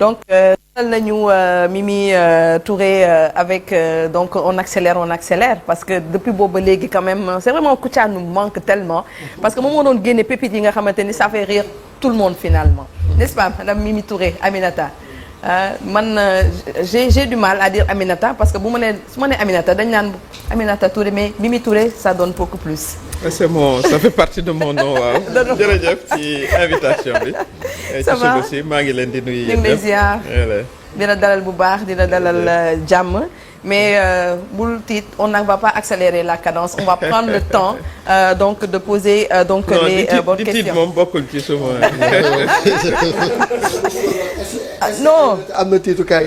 donc dal nañu Mimi Touré avec donc on accélère parce que depuis boobu ba léegi quand même c'est vraiment Kouthia nous manque tellement parce que moom moo doon génne pépites yi nga xamante ni ça fait rire tout le monde finalement n'est-ce pas madame Mimi Touré Aminata man j'ai du mal à dire Aminata parce que bu ma nee su ma nee Aminata dañ naan Aminata Touré mais Mimi Touré ça donne beaucoup plus. c'est mon ça fait partie de mon nom waaw. jërëjëf ci invitation bi. ça va ci suba si maa ngi leen di nuyu. ñu ngi lay ziar dina dalal bu baax dina dalal jàmm. mais bul tiit on ne va pas accélérer la cadence on va prendre le temps donc de poser donc les bonnes questions. non di tiit moom bokkul ci suma. non am na tiitukaay.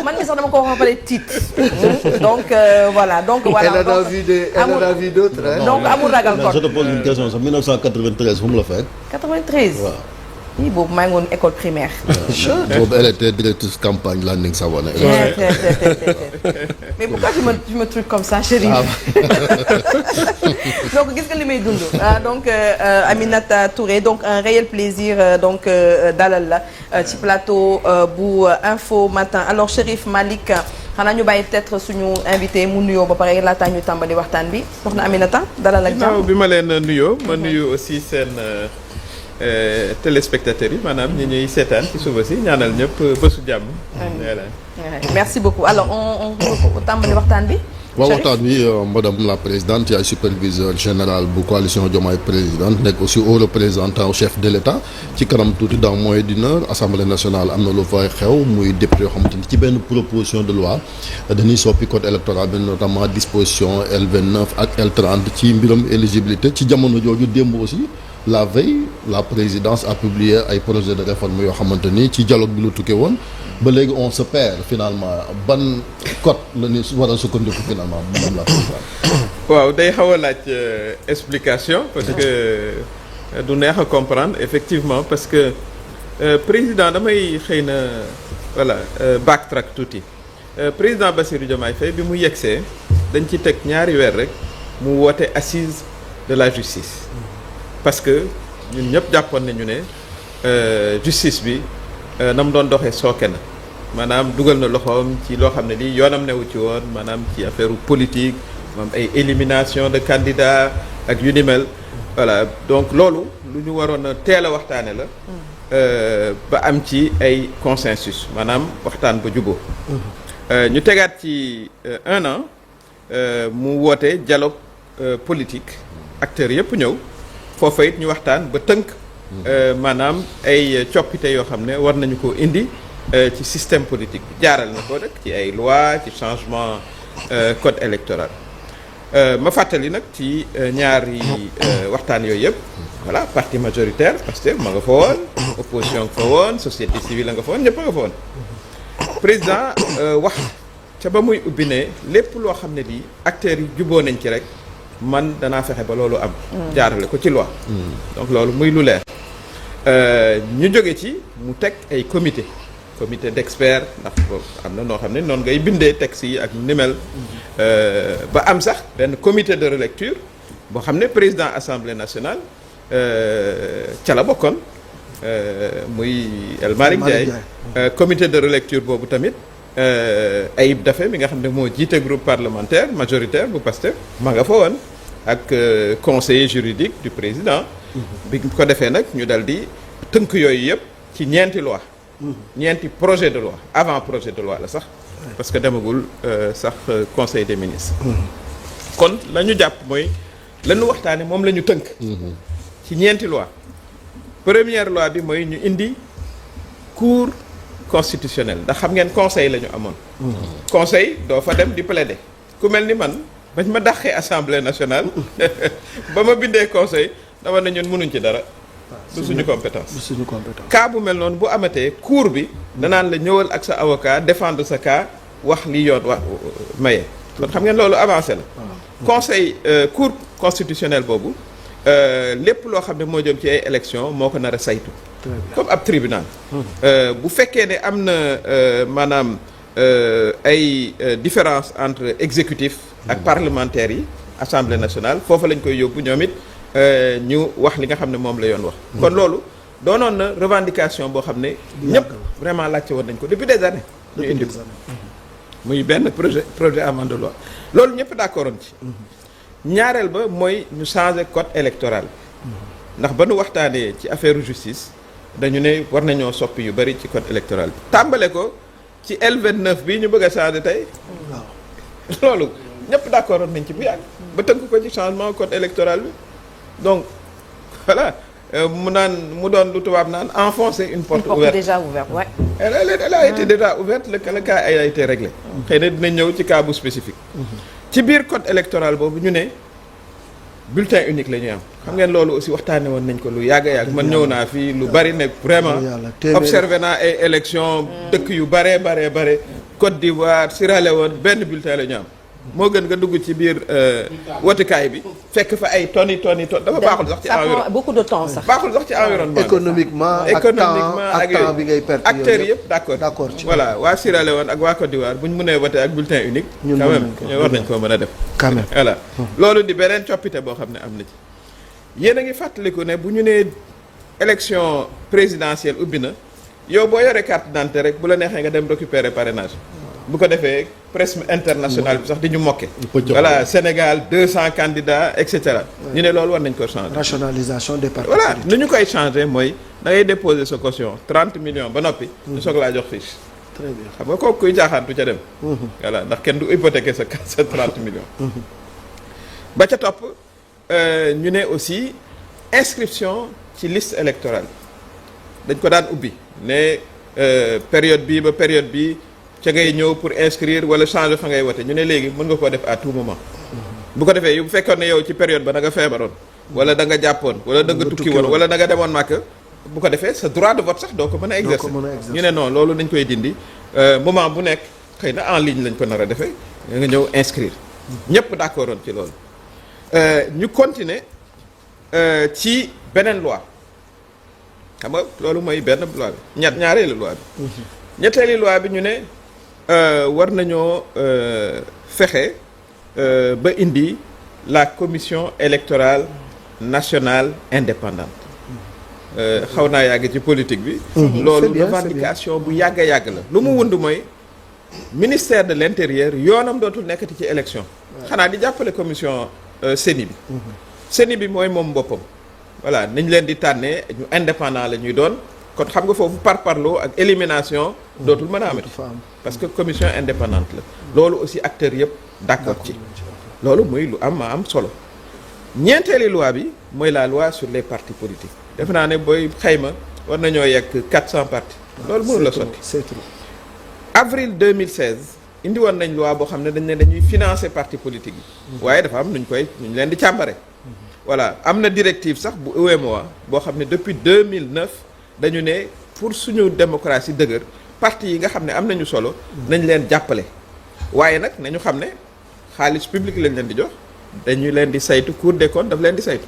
man mi sax dama ko wax ba pare tiit. donc voilà donc voilà. elle en a vu d'autres. donc amul ragal kon. je te pose une question sax 1993 fu mu la fekk. 93 waaw. oui boobu maa ngi woon école primaire. boobu elle était directrice campagne Landing Savané. mais pourquoi tu me trucs comme ça chérie. donc gis nga li may dund. donc Aminata Touré donc un réel plaisir donc dalal la ci plateau bu Info Matin alors Chérif Malick xanaa ñu bàyyi peut-être suñu invité mu nuyoo ba pare laataa ñu tàmbali waxtaan bi soxna Aminata dalal ak jàmm. bi ma leen nuyoo ma nuyu aussi seen. téléspectateurs yi maanaam ñi ñuy seetaan ci suba si ñaanal ñëpp bésu jàmm. voilà. merci beaucoup alors on tàmbali waxtaan bi. waaw waxtaan bi madame la présidente yaay superviseur général bu coalition Diomaye présidente nekk aussi haut représentant au chef de l'État ci kanam tuuti dans moins d'une heure assemblée nationale am na lu fay xew muy député yoo xamante ni ci benn proposition de loi dañuy soppi code électoral bi notamment disposition L29 ak L30 ci mbiram éligibilité ci jamono jooju démb aussi. la veille la présidence a publié ay projet de réforme yoo xamante ni ci dialogue bi lu tukkee woon ba léegi on se perd finalement ban code la ñu war a sukkandiku finalement madame la présidente. waaw day xaw a laaj explication parce que du neex a comprendre effectivement parce que président damay xëy na voilà backtrack tuuti président Bassirou Diomaye Faye bi mu yegsee dañ ci teg ñaari weer rek mu woote assise de la justice. parce que ñun ñëpp jàppoon nañu ne justice bi na mu doon doxee sooke na maanaam dugal na loxoom ci loo xam ne lii yoonam newu ci woon maanaam ci affaire politique moom ay élimination de candidats ak yu ni mel voilà donc loolu lu ñu waroon a teel a waxtaane la ba am ci ay consensus maanaam waxtaan ba juboo ñu tegaat ci un an mu woote dialogue politique acteurs yëpp ñëw foofa it ñu waxtaan ba tënk maanaam ay coppite yoo xam ne war nañu ko indi ci système politique bi jaaral na ko rek ci ay loi ci changement code électoral ma fàttali nag ci ñaari waxtaan yooyu yëpp voilà parti majoritaire parce que ma nga fa woon opposition nga fa woon société civile nga fa woon ñëpp nga fa woon président wax ca ba muy ubbi ne lépp loo xam ne lii acteurs yi juboo nañ ci rek man danaa fexe ba loolu am jaarale ko ci loi donc loolu muy lu leer ñu jóge ci mu teg ay comité d'experts ndax am na noo xam ne noonu ngay bindee texte yi ak ni mel ba am sax benn comité de relecture boo xam ne président assemblée nationale ca la bokkoon muy El Malick Ndiaye comité de relecture boobu tamit Ayib Daffé mi nga xam ne moo jiite groupe parlementaire majoritaire bu Pastef ma nga fa woon ak conseiller juridique du président bi ko defee nag ñu dal di tënk yooyu yëpp ci ñeenti loi ñeenti projet de loi avant projet de loi la sax parce que demagul sax conseil des ministres kon la ñu jàpp mooy la ñu waxtaane moom la ñu tënk ci ñeenti loi première loi bi mooy ñu indi cour constitutionnel ndax xam ngeen conseil la ñu amoon conseil doo fa dem di plaider ku mel ni man bañ ma dàqee assemblée nationale ba ma bindee conseil dama ne ñun mënuñ ci dara du suñu compétence cas bu mel noonu bu amatee cour bi danaan la ñëwal ak sa avocat défendre sa cas wax li yoon wax maye kon xam ngeen loolu avancé la conseil cour constitutionnel boobu lépp loo xam ne moo jëm ci ay élection moo ko nar a saytu comme ab tribunal bu fekkee ne am na maanaam ay différence entre exécutif ak parlementaires yi assemblée nationale foofu lañ koy yóbbu ñoom it ñu wax li nga xam ne moom la yoon wax kon loolu doonoon na revendication boo xam ne ñëpp vraiment laajte woon nañ ko depuis des années ñu indi ko muy benn projet amende de loi loolu ñëpp d'accord woon ci ñaareel ba mooy ñu changer code électoral ndax ba nu waxtaanee ci affaire justice dañu ne war nañoo soppi yu bari ci code électoral bi tàmbale ko ci L29 bii ñu bëgg a changer tey loolu ñëpp d'accord woon nañ ci bu yàgg ba tënk ko ci changement code électoral bi donc voilà mu doon lu tubaab naan enfoncer une porte ouverte déjà ouverte, ouais. Elle a été déjà ouverte, le cas a été réglé. xëy na dinañ ñëw ci cas bu spécifique. ci biir code électoral boobu ñu ne bulletin unique la ñuy am. xam ngeen loolu aussi waxtaanee woon nañ ko lu yàgg a yàgg man ñëw naa fii lu bari ne vraiment observé naa ay élections dëkk yu bare Côte d'Ivoire Sierra Leone benn bulletin la ñu am. moo gën nga dugg ci biir wotukaay bi fekk fa ay tonnes dafa baaxul sax ci environnement beaucoup de temps sax. baaxul sax ci environnement économiquement ak temps bi ngay perte acteurs yëpp d'accord voilà waa Sierra Leone ak waa Côte d'Ivoire bu ñu mënee voté ak bulletin unique quand même war nañ koo mën a def quand même voilà loolu di beneen coppite boo xam ne am na ci yéen a ngi fàttaliku ne bu ñu nee élection présidentielle ubbi na yow boo yoree carte d'identité rek bu la neexee nga dem récupérer parrainage bu ko defee presse internationale bi sax di ñu mokke voilà Sénégal 200 candidats et cetera ñu ne loolu war nañ ko changer rationalisation des partis voilà ni ñu koy changer mooy da ngay déposer sa caution 30 millions ba noppi ñu soog laa jox fiche très bien xam nga kooku kuy jaaxaantu ca dem voilà ndax kenn du hypothéquer sa 30 millions ba ca topp ñu ne aussi inscription ci liste électorale dañ ko daan ubbi ne période bi ba période bi ca ngay ñëw pour inscrire wala changer fa ngay wote ñu ne léegi mën nga koo def à tout moment bu ko defee bu fekkoon ne yow ci période ba da nga feebaroon wala da nga jàppoon wala da nga tukki woon wala da nga demoon màkk bu ko defee sa droit de vote sax doo ko mën a exercer ñu ne non loolu dañ koy dindi moment bu nekk xëy na en ligne lañ ko nar a defee nga ñëw inscrire ñëpp d'accord woon ci loolu ñu continuer ci beneen loi xam nga loolu mooy benn loi bi ñaareelu loi bi ñetteeli loi bi ñu ne war nañoo fexe ba indi la commission électorale nationale indépendante xaw naa yàgg ci politique bi loolu revendication bu yàgg a yàgg la lu mu wund mooy ministère de l'intérieur yoonam dootul nekkati ci élection xanaa di jàppale commission CENI bi CENI bi mooy moom boppam voilà nañ leen di tànnee ñu indépendant la ñuy doon kon xam nga foofu parparloo ak élimination dootul mën a amati parce que commission indépendante la loolu aussi acteurs yëpp d'accord ci loolu muy lu am solo ñeenteeli loi bi mooy la loi sur les partis politiques def naa ne booy xayma war nañoo yegg 400 partis loolu mënu la sotti avril 2016 indi woon nañ loi boo xam ne dañ ne dañuy financer partis politiques yi waaye dafa am nuñ leen di càmbare voilà am na directive sax bu UEMOA boo xam ne depuis 2009 dañu ne pour suñu démocratie dëgër parti yi nga xam ne am nañu solo nañ leen jàppale waaye nag nañu xam ne xaalis public lañ leen di jox dañu leen di saytu Cour des comptes daf leen di saytu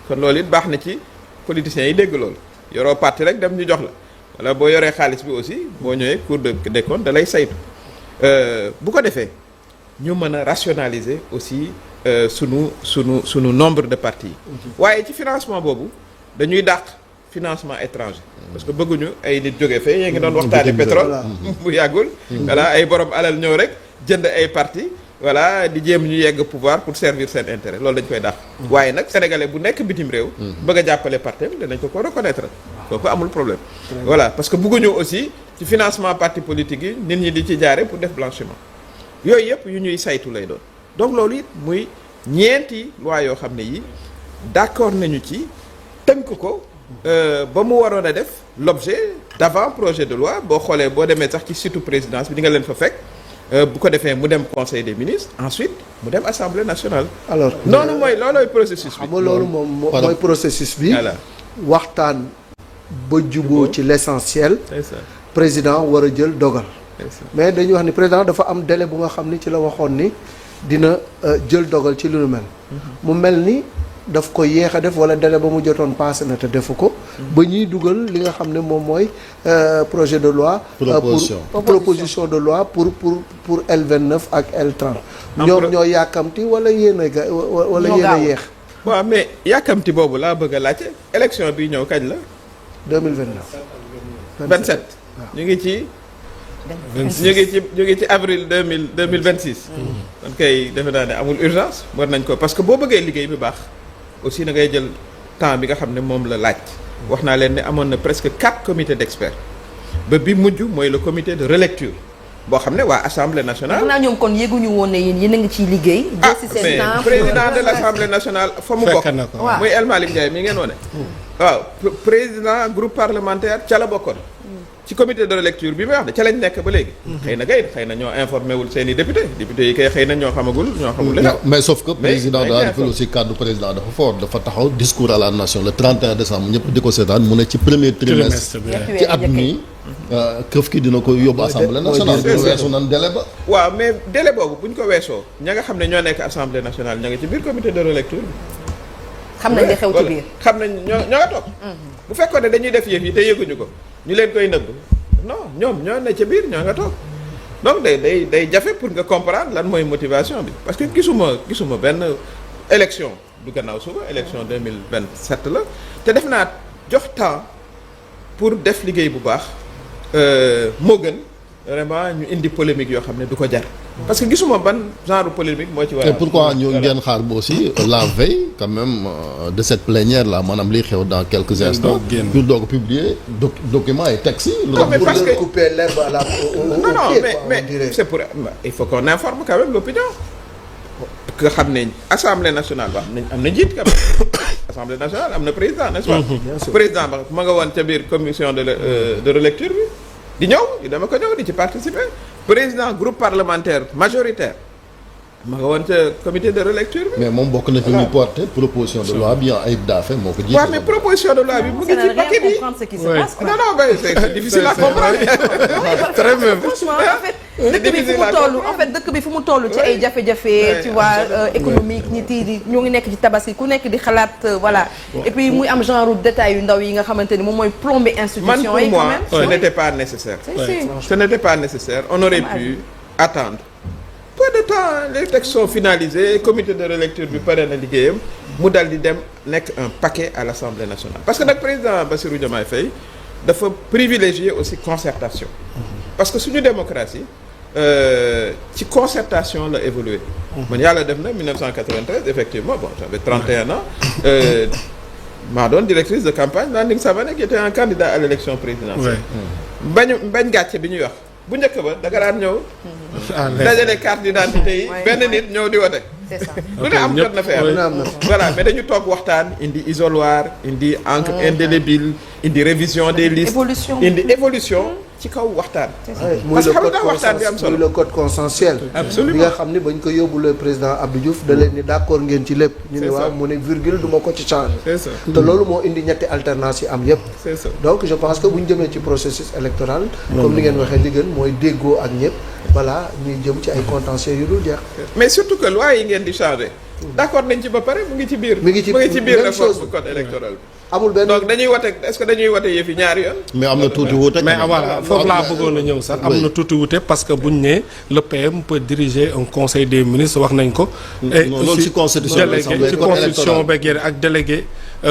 kon loolu it baax na ci politiciens yi dégg loolu yoroo parti rek dem ñu jox la wala boo yoree xaalis bi aussi boo ñëwee Cour des comptes da lay saytu bu ko defee ñu mën a rationaliser aussi sunu nombre de partis yi waaye ci financement boobu dañuy dàq financement étranger parce que bëgguñu ay nit jóge fee yée ngi doon waxtaane pétrole bu yàggul voilà ay borom alal ñëw rek jënd ay parti voilà di jéem ñu yegg pouvoir pour servir seen intérêt loolu dañ koy dàq waaye nag sénégalais bu nekk bitim réew bëgg a jàppale parti danañ ko reconnaître kooku amul problème voilà parce que bëgguñu aussi ci financement parti politique yi nit ñi di ci jaare pour def blanchiment yooyu yëpp yu ñuy saytu lay doon donc loolu it muy ñeenti loi yoo xam ne yi d'accord nañu ci tënk ko ba mu waroon a def l'objet d'avant projet de loi boo xoolee boo demee sax ci site présidence bi di nga leen fa fekk bu ko defee mu dem conseil des ministres ensuite mu dem assemblée nationale. alors noonu mooy loolooy processus bi. xam nga loolu moom mooy processus bi. voilà waxtaan ba juboo ci l'essentiel. c'est ça président war a jël dogal. c'est ça mais dañuy wax ni président dafa am délai bu nga xam ni ci la waxoon ni dina jël dogal ci lu nu mel. mu mel ni daf ko yéex a def wala délai ba mu jotoon passé na te defu ko. ba ñuy dugal li nga xam ne moom mooy projet de loi. proposition de loi pour L29 ak L30. ñoom ñoo yàkkamti wala yéen a wala yéen a yéex. waaw mais yàkkamti boobu laa bëgg a laajte élection bi ñëw kañ la. 2029. 27 ñu ngi ci. ñu ngi ci avril 2026. kon kay defe naa ne amul urgence war nañ ko parce que boo bëggee liggéey bi baax aussi da ngay jël temps bi nga xam ne moom la laaj. wax naa leen ne amoon na presque 4 comités d'experts ba bi mujj mooy le comité de relecture boo xam ne waa assemblée nationale. xanaa ñoom kon yéeguñu woon ne yéen a ngi ciy liggéey. jël si seen temps président de l'assemblée nationale fa mu bokk. muy El Malick Ndiaye mi ngeen wone waaw président groupe parlementaire ca la bokkoon. ci comité de relecture bi may wax de ca lañ nekk ba léegi. xëy na xëy na ñoo informé wul seen i député yi kay xëy na ñoo xamul leneen. mais sauf que président de la République aussi cadre président dafa fort dafa taxaw discours à la nation le 31 décembre ñëpp di ko seetaan mu ne ci premier trimestre ci at mi këf ki dina ko yóbbu assemblée nationale. weesu nan délai ba. waaw mais délai boobu bu ñu ko weesoo ña nga xam ne ñoo nekk assemblée nationale ña nga ci biir comité de relecture bi. xam nañ li xew ci biir. xam nañ ñoo nga toog. bu fekkoon ne dañuy def yëf yi te yëguñu ko ñu leen koy nëbb non ñoom ñoo ne ca biir ñoo nga toog donc day jafe pour nga comprendre lan mooy motivation bi parce que gisuma benn élection du gannaaw suba élection 2027 la te def naa jox temps pour def liggéey bu baax moo gën vraiment ñu indi polémique yoo xam ne du ko jar parce que gisuma ban genre polémique moo ci war a. et pourquoi ñu ngeen xaar ba aussi la veille quand même de cette plénière là maanaam liy xew dans quelques instants. pour doog a publier documents et textes yi. non mais parce que couper l'herbe à la non mais c'est pour il faut qu'on informe quand même l'opinion que xam ne assemblée nationale ba am na njiit quand même assemblée nationale am na président n'est-ce pas. président ba ma nga woon ca biir commission de relecture bi. di ñëw dama ko ñëw di ci participer président groupe parlementaire majoritaire ma nga woon ca comité de relecture bi. mais moom bokk na fi ñu porté proposition de loi bi Ayib Daffé moo ko jiite. waaw mais proposition de loi bi mu ngi ci paquet bi non mais c'est difficile à comprendre. très bien franchement dëkk bi fu mu toll ci ay jafe-jafe tu vois économique nit yi ñoo ngi nekk ci tabaski ku nekk di xalaat voilà et puis muy am genre détails yu ndaw yi nga xamante ni moom mooy plomber institution yi quand même. ce n'était pas nécessaire. ce n'était pas nécessaire on aurait pu attendre. peu de temps les textes sont finalisés comité de relecture bi pare na liggéeyam mu dal di dem nekk un paquet à l'Assemblée nationale parce que nag président Bassirou Diomaye Faye dafa privilégier aussi concertation parce que suñu démocratie ci concertation la évolué man yàlla def na 1993 effectivement bon j'avais 31 ans maa doon directrice de campagne Landing Savané qui était un candidat à l'élection présidentielle bañ gàcce bi ñuy wax bu njëkk ba da nga daan ñëw dajale carte d'identité yi benn nit ñëw di wote c'est ça lu ne am jot na fee am voilà mais dañu toog waxtaan indi isoloir indi encre indélébile indi révision des listes indi évolution ci kaw waxtaan parce que xam nga waxtaan bi am solo muy le code consensuel absolument bi nga xam ni bañ ko yóbbu le président Abdou Diouf da leen ni d'accord ngeen ci lépp ñu ne waaw mu ne virgule du ma ko ci changer c'est ça te loolu moo indi ñetti alternance yi am yépp c'est ça donc je pense que bu ñu jëmee ci processus électoral comme ni ngeen waxee li gën mooy déggoo ak ñëpp voilà ñuy jëm ci ay contentieux yu dul jeex mais surtout que loi yi ngeen di changer d'accord nañ ci ba pare mu ngi ci biir réforme code électoral bi amul benn donc dañuy wote est-ce que dañuy wote yëf yi ñaari yoon. mais am na tuuti wuute. mais voilà foofu laa bëggoon a ñëw sax am na tuuti wuute parce que buñ ne le PM peut diriger un conseil des ministres wax nañ ko. et loolu ci constitution délégué ci constitution beeg yéen ak délégué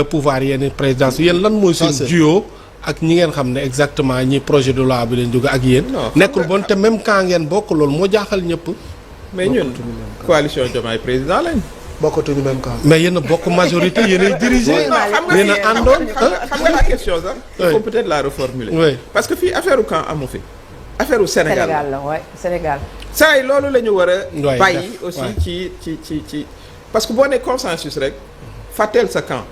pouvoir yenn présidence yéen lan mooy seen duo ak ñi ngeen xam ne exactement ñi projet de loi bi leen jóge ak yéen. nekkul bon te même quand ngeen bokk loolu moo jaaxal ñëpp. mais ñun coalition Diomaye président lañ. bokkatuñu même camp. mais yéen a bokk majorité yéen a dirigé. yéen a àndoon xam nga la question sax. il faut peut-être la reformuler. oui parce que fii affaire u camp amu fi. affaire u Sénégal la waay Sénégal. saa yi loolu la ñu war a. bàyyi aussi ci parce que boo nee consensus rek fàtteel sa camp.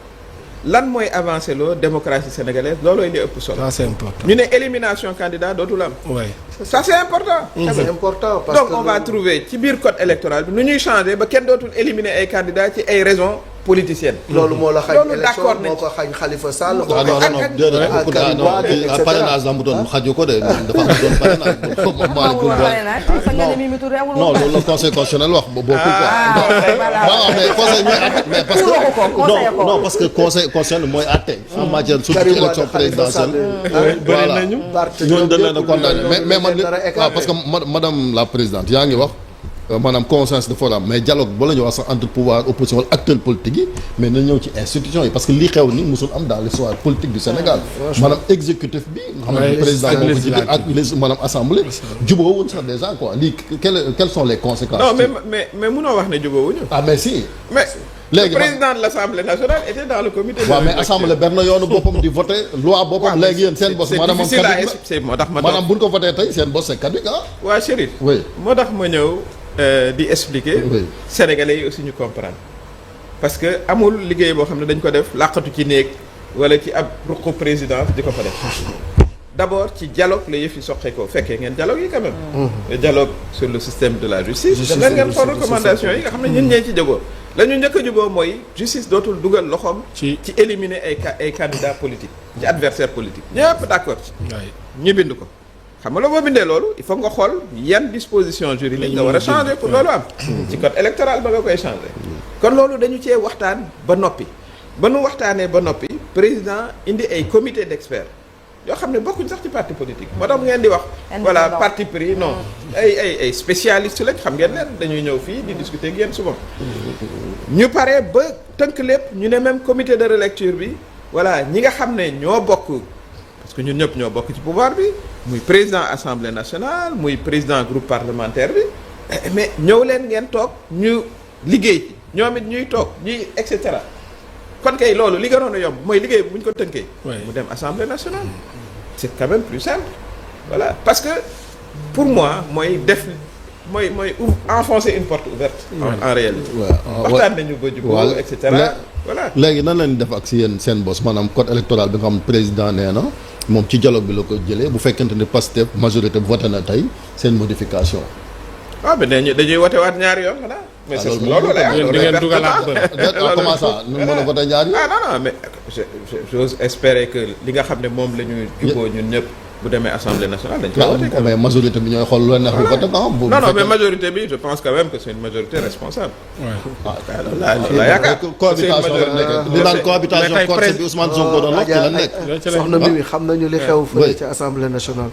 lan mooy avancé loo démocratie sénégalaise loolooy li ëpp solo. ça c'est important. ñu ne élimination candidat dootul am. oui ça c'est important. c'est important parce donc que on va trouver ci biir code électoral bi nu ñuy changer ba kenn dootul éliminer ay candidats ci ay raisons politiciennes. loolu moo la xañ loolu élection d'accord moo ko xañ Khalifa Sall. non parrainage am doon xaju ko de dafa am doon parrainage. non loolu la conseil constitutionnel wax ba bokkul quoi. mais conseil mooy àtte mais parce que non parce que conseil constitutionnel mooy àtte. en matière surtout ci élection présidentielle. voilà ñooñu dañ leen a condamné mais man waaw parce que madame la présidente yaa ngi wax maanaam consensus de forum mais dialogue ba la ñu wax sax entre pouvoir opposition wala acteurs politiques yi mais na ñëw ci institutions yi parce que li xew ni musul am dans l'histoire politique du Sénégal maanaam exécutif bi nga xam ne président moo ko jiite ak maanaam assemblée jubóowuñ sax déjà quoi lii quelles sont les conséquences non mais munoo wax ne jubóowuñu mais si mais léegi le président de l'Assemblée nationale était dans le comité. waaw mais assemblée benn yoonu boppam di voté loi boppam léegi yéen seen boss maanaam moo tax ma maanaam bu ñu ko voté tey seen boss c'est caduc waa Chérif oui moo tax ma ñëw di expliquer oui. Sénégalais yi aussi ñu comprendre parce que amul liggéey boo xam ne dañ ko def làqatu ci néeg wala ci ab ruqu présidence di ko fa def d'abord ci dialogue la yëf yi soqeekoo fekkee ngeen dialogue yi quand même le dialogue sur le système de la justice da ngeen xool recommandation yi nga xam ne ñun ñee ci jógoo la ñu njëkk a juboo mooy justice dootul dugal loxoom ci éliminer ay candidats politiques ci adversaires politiques ñëpp d'accord ci ñu bind ko xam nga la boo bindee loolu il faut nga xool yan disposition juridique nga war a changer pour loolu am ci code électoral ba nga koy changer kon loolu dañu cee waxtaan ba noppi ba nu waxtaanee ba noppi président indi ay comité d'experts yoo xam ne bokkuñ sax ci parti politique moo tax mu ngeen di wax voilà parti pris non ay spécialistes lañ xam ngeen leen dañuy ñëw fii di discuter ak yéen souvent ñu pare ba tënk lépp ñu ne même comité de relecture bi voilà ñi nga xam ne ñoo bokk parce que ñun ñëpp ñoo bokk ci pouvoir bi muy président assemblée nationale muy président groupe parlementaire bi mais ñëw leen ngeen toog ñu liggéey ci ñoom it ñuy toog ñuy et cetera kon kay loolu li gënoon a yomb mooy liggéey bu ñu ko tënkee mu dem assemblée nationale c'est quand même plus simple voilà parce que pour moi mooy def mooy enfoncer une porte ouverte en réalité waxtaan nañu ba jubóo et cetera voilà léegi nan lañ def ak si yéen seen boss maanaam code électoral bi nga xam président nee na moom ci dialogue bi la ko jëlee bu fekkente ne Pastef majorité voté na tey seen modification waaw mais dañuy wote waat ñaari yoon xanaa mais c'est loolu la di ngeen dugalaat comment ça nu mën a voté ñaari yoon non mais j'ose espérer que li nga xam ne moom la ñu jubóo ñun ñëpp bu demee assemblée nationale dañ koy voté mais majorité bi ñooy xool lu leen neex bu voté non mais majorité bi je pense quand même que c'est une majorité responsable la yaakaar cohabitation la nekk di naan cohabitation forcée bi Ousmane Sonko doon wax ci la nekk soxna Mimi xam nañu li xew fële ci assemblée nationale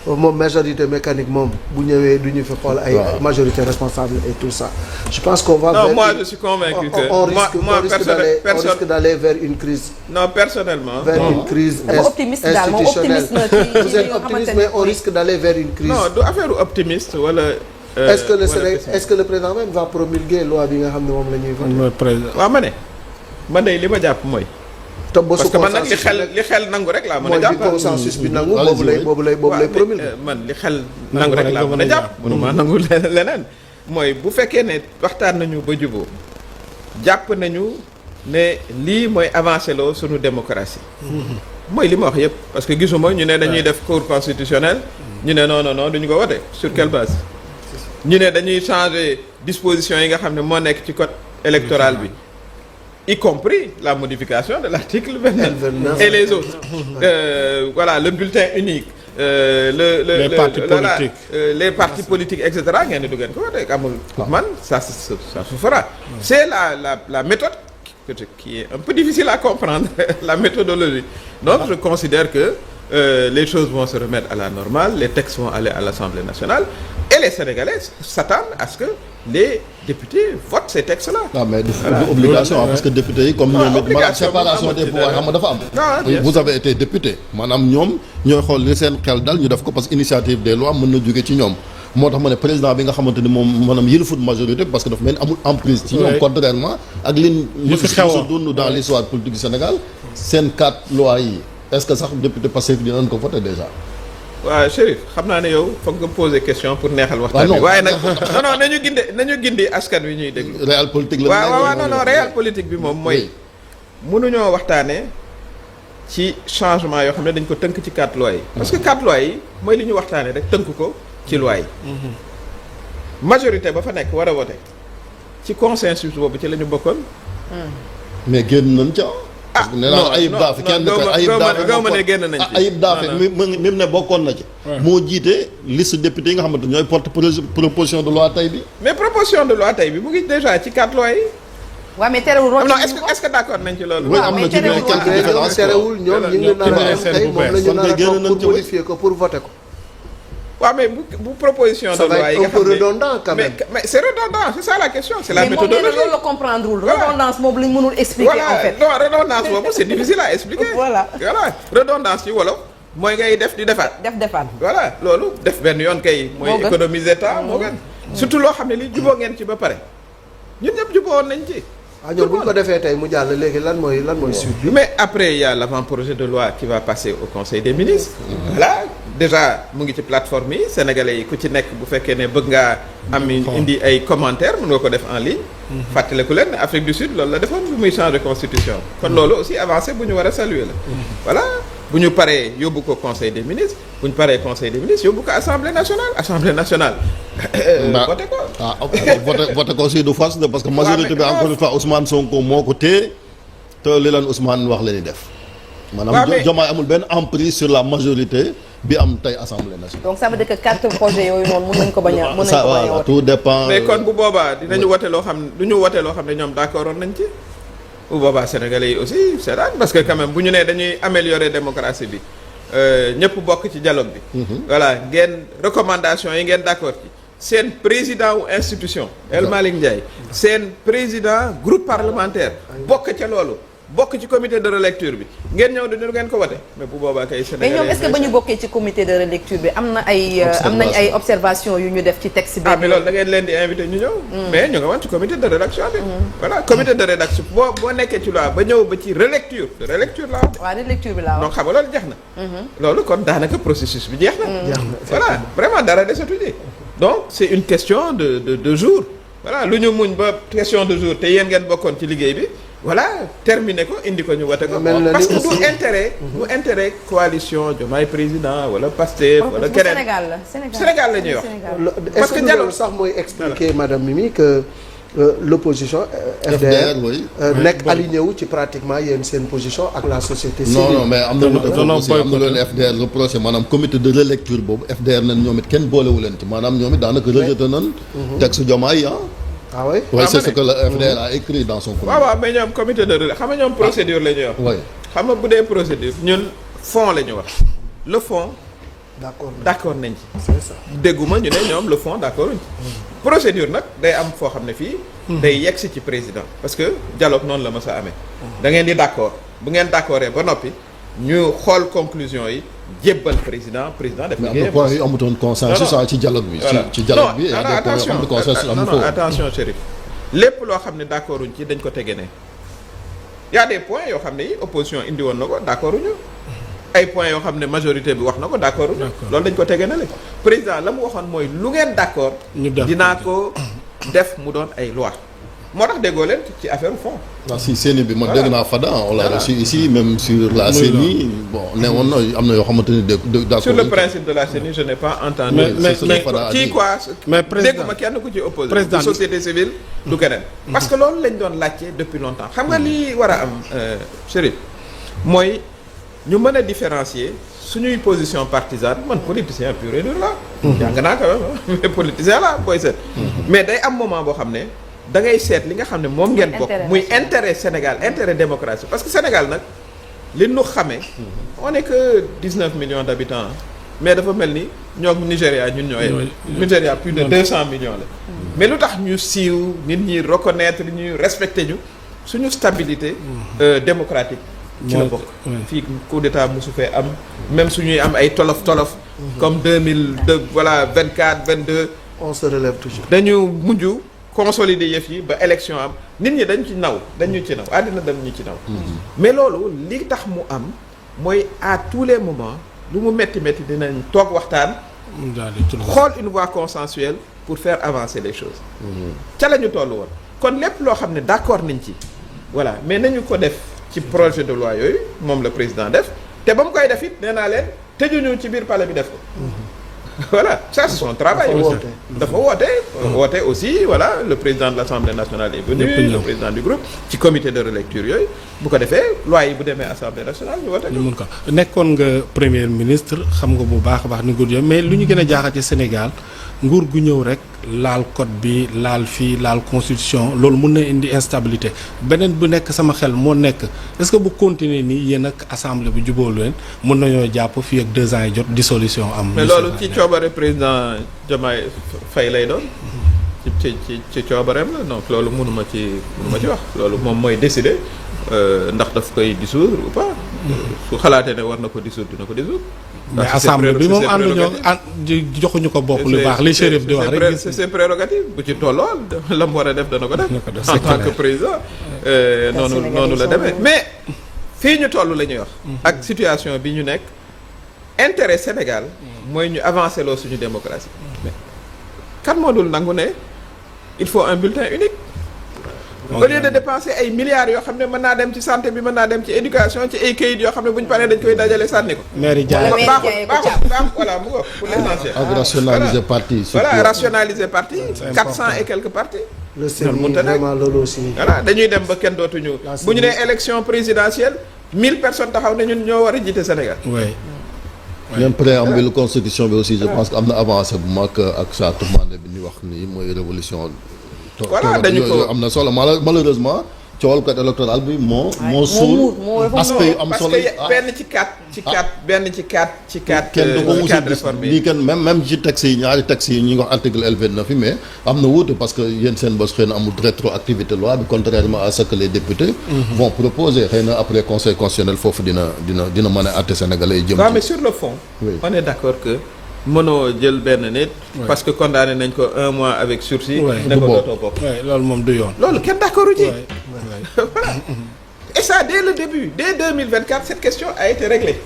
moom majorité mécanique moom bu ñëwee du ñu fi xool ay majorité responsable et tout ça je pense qu'on va non moi je suis convaincu que on risque d'aller vers une crise non personnellement vers une crise institutionnelle vous êtes optimiste mais on risque d'aller vers une crise non du affaire optimiste wala est-ce que le président même va promulguer loi bi nga xam ne moom la ñuy voter waaw man de li ma jàpp mooy parce que man nag li xel nangu rek laa mën a jàpp mooy consensus bi nangu boobu lay promulguer man li xel nangu rek laa mën a jàpp mënuma nangu leneen mooy bu fekkee ne waxtaan nañu ba juboo jàpp nañu ne lii mooy avancé loo sunu démocratie mooy li ma wax yëpp parce que gisuma ñu ne dañuy def cour constitutionnelle ñu ne non duñu ko wote sur quelle base ñu ne dañuy changer disposition yi nga xam ne moo nekk ci code électoral bi y compris la modification de l'article 29 et les autres voilà le bulletin unique les partis politiques et cetera ngeen di du ngeen ko wote amul pour man ça se fera c'est la méthode qui est un peu difficile à comprendre la méthodologie donc je considère que les choses vont se remettre à la normale les textes vont aller à l'Assemblée nationale et les Sénégalais s'attendent à ce que les députés votent ces textes-là. non mais du obligation parce que députés yi comme ñoom it maanaam séparation des pouvoirs xam nga dafa am. vous avez été député maanaam ñoom ñooy xool li seen xel dal ñu def ko parce que initiative des lois mën na jóge ci ñoom. moo tax ma ne président bi nga xamante ni moom maanaam yëlifut majorité parce que dafa mel ni amul emprise ci ñoom contrairement ak li fi xew dund dans l'histoire politique du Sénégal seen 4 lois yi est-ce que sax député Pastef dinañ ko voter déjà waaw Chérif xam naa ne yow foog nga poser question pour neexal waxtaan bi waaye nag non nañu gindi askan wi ñuy déglu réel politique la waaw non réel politique bi moom mooy mënuñoo waxtaanee ci changement yoo xam ne dañ ko tënk ci 4 lois yi parce que 4 lois yi mooy li ñu waxtaanee rek tënk ko ci loi yi majorité ba fa nekk war a voter ci consensus boobu ci la ñu bokkoon mais génn nañ ca nee naa Ayib Daffé kenn gaw ma ne génn nañ ci Ayib Daffé mi ne bokkoon na ci moo jiite liste député yi nga xamante ñooy porte proposition de loi tey bi mais proposition de loi tey bi mu ngi déjà ci 4 lois yi waaw mais terewul non est-ce que d'accord nañ ci loolu oui am na ci quelques différences terewul ñoom ñu ngi nar a tey moom la ñu nar a toog pour modifier ko pour voter ko waaw mais bu proposition de loi yi nga xam ne ça va être un peu redondant quand même. mais c'est redondant c'est ça la question c'est la mais moom méthodologie. loolu la comprendre wul. Voilà. redondance moom lañ mënul expliquer en fait. non redondance boobu c'est difficile à expliquer. Voilà. redondance ci wolof mooy ngay def di defaat. defaat. voilà loolu def benn yoon kay. mooy gën. économiser temps moo gën. surtout loo xam ne li juboo ngeen ci ba pare ñun ñëpp juboo woon nañ ci. ñoom bu ñu ko defee tey mu jàll léegi lan mooy suite bi. mais après il y a l'avant-projet de loi qui va passer au Conseil des ministres. voilà déjà mu ngi ci plateforme yi sénégalais yi ku ci nekk bu fekkee ne bëgg ngaa am indi ay commentaires mën nga ko def en ligne. fàttaliku leen ne Afrique du Sud loolu la defoon bu muy changer constitution. kon loolu aussi avancé bu ñu war a saluer la. voilà bu ñu paree yóbbu ko Conseil des ministres bu ñu paree Conseil des ministres yóbbu ko Assemblée nationale. voté ko. voté ko aussi du force de parce que majorité bi encore une fois Ousmane Sonko moo ko téye te li leen Ousmane wax la ñuy def. maanaam Diomaye amul benn emprise sur la majorité bi am tey Assemblée nationale. donc ça veut dire que 4 projets yooyu noonu mën nañ ko bañ a. ça voilà tout dépend. mais kon bu boobaa dinañu wote loo xam ne du ñu wote loo xam ne ñoom d'accord woon nañ ci. bu boobaa sénégalais yi aussi c'est vrai parce que quand même bu ñu nee dañuy améliorer démocratie bi ñëpp bokk ci dialogue bi. voilà ngeen recommandation yi ngeen d'accord ci. seen président wu institution El Malick Ndiaye seen président groupe parlementaire bokk ca loolu bokk ci comité de relecture bi ngeen ñëw dañu ngeen ko wote mais bu boobaa kay Sénégalais mais ñoom est-ce que ba ñu bokkee ci comité de relecture bi am na ay nañ ay observation yu ñu def ci texte bi. mais loolu da ngeen leen di invité ñu ñëw mais ñu nga woon ci comité de rédaction bi voilà comité de rédaction boo nekkee ci loi ba ñëw ba ci relecture la waaw relecture bi laa donc xam nga loolu jeex na loolu kon daanaka processus bi jeex na voilà vraiment dara desatu ji donc c'est une question de jour voilà lu ñu muñ ba question de jour te yéen ngeen bokkoon ci liggéey bi voilà terminé ko indi ko ñu wote ko parce que du intérêt coalition Diomaye président wala Pastef wala keneen Sénégal la ñuy wax parce que loolu sax mooy expliquer madame Mimi que l'opposition FDR nekk aligné wu ci pratiquement yéen seen position ak la société civile. non mais am na loolu FDR reproché maanaam comité de relecture boobu FDR nañ ñoom it kenn boolewu leen ci maanaam ñoom it daanaka rejeté nañ texte Diomaye ah oui c'est ce que le FDR a écrit dans son communiqué. waaw mais ñoom comité de relais xam nga ñoom procédure la ñuy wax. oui xam nga bu dee procédure ñun fond la ñu wax le fond. d'accord nañ ci. c'est ça dégguma ñu ne ñoom le fond d'accord nañ ci. procédure nag day am foo xam ne fii. day yegsi ci président parce que dialogue noonu la ma sa amee. da ngeen di d'accord bu ngeen d'accordee ba noppi ñu xool conclusion yi jébbal président def mais am na point yu amutoon consensus ci dialogue bi. ci dialogue bi non attention Chérif lépp loo xam ne d'accorduñ ci dañ ko tege ne y a des points yoo xam ne yi opposition indi woon na ko d'accorduñu ay points yoo xam ne majorité bi wax na ko d'accorduñu loolu dañ ko tege ne la président la mu waxoon mooy lu ngeen d'accord dinaa ko def mu doon ay loi moo tax déggoo leen ci affaire fond. si CENI bi man dégg naa Fada on l'a reçu ici même sur la CENI bon ne woon na am na yoo xamante ni d'accord sur le principe de la CENI je n'ai pas entendu. mais dégguma kenn ku ci opposé. président du société civile du keneen. parce que loolu lañ doon laajte depuis longtemps xam nga lii war a am Chérif mooy ñu mën a différencier suñuy position partisane man politicien pur et dur la. jàng naa ko mais politicien la booy seet. mais day am moment boo xam ne. da ngay seet li nga xam ne moom ngeen bokk muy intérêt Sénégal intérêt démocratie parce que Sénégal nag li nu xamee on est que 19 millions d'habitants mais dafa mel ni ñoo Nigéria ñun ñooy Nigéria plus de 200 millions la mais lu tax ñu siiw nit ñi reconnaître ñu respecter ñu suñu stabilité démocratique ci la bokk fii coup d'état mosu fee am même suñuy am ay tolof comme 2002 voilà 24 22 on se relève toujours dañu mujj consolider yëf yi ba élection am nit ñi dañu ci naw àddina dem ñu ci naw mais loolu li tax mu am mooy à tous les moments lu mu métti dinañ toog waxtaan xool une voie consensuelle pour faire avancer les choses ca la ñu toll woon kon lépp loo xam ne d'accord nañ ci voilà mais nañu ko def ci projet de loi yooyu moom la président def te ba mu koy def it nee naa leen tëjuñu ci biir palais bi def ko voilà ça c'est son travail aussi dafa woote aussi voilà le président de l'Assemblée nationale est venu le président du groupe ci comité de relecture yooyu bu ko defee loi yi bu demee assemblée nationale ñu wote ñu mun ko nekkoon nga premier ministre xam nga bu baax a baax ni nguur gi mais lu ñu gën a jaaxal ci Sénégal nguur gu ñëw rek laal code bi laal fii laal constitution loolu mun na indi instabilité beneen bu nekk sama xel moo nekk est-ce que bu continuer nii yéen ak assemblée bi jubóolu leen mun nañoo jàpp fii ak 2 ans yi jot dissolution am. mais loolu ci coobare président Diomaye Faye lay doon. ci coobareem la donc loolu mënuma ci wax loolu moom mooy décider ndax daf koy dissoudre ou pas. su xalaatee ne war na ko dissoudre dina ko dissoudre. mais assemblée bi moom ànduñoo joxuñu ko bopp lu baax li Chérif di wax rek. c'est ses prérogatives bu ci tolloo la mu war a def dana ko def. en tant que président noonu la demee mais fii ñu toll la ñuy wax. ak situation bi ñu nekk intérêt Sénégal mooy ñu avancer loo suñu démocratie. mais kan moo dul nangu ne il faut un bulletin unique. au lieu de dépenser ay milliards yoo xam ne mën naa dem ci santé bi mën naa dem ci éducation ci ay kayit yoo xam ne bu ñu paree dañ koy dajale sànni ko. mairie Ndiaye baaxul voilà mu ngo pour l'essentiel. ak rationaliser parti. voilà rationaliser parti. 400 et quelques partis. le CENI vraiment loolu aussi. voilà dañuy dem ba kenn dootuñu. bu ñu nee élection présidentielle 1000 personnes taxaw ne ñun ñoo war a jiite Sénégal. oui. même préambule constitution bi aussi je pense que am na avancé bu mag ak charte Mandé bi ñu wax nii mooy révolution. voilà dañu ko am na solo malheureusement coowal code électoral bi moo suul aspect yu am solo parce que benn ci quatre kenn du ko mos a gis réforme yi lii kenn même ci texte yi ñaari texte yi ñi ngi wax article L29 yi mais am na wuute parce que yéen seen bés xëy na amul rétroactivité loi bi contrairement à ce que les députés vont proposer xëy na après conseil constitutionnel foofu dina mën a àtte sénégalais yi jëm waaw mais sur le fond on est d'accord que mënoo jël benn nit. parce que condamné nañ ko 1 mois avec sursis. ne ko dootoo bokk. loolu moom du yoon. loolu kenn d'accordu ci. voilà et ça dès le début dès 2024 cette question a été réglée.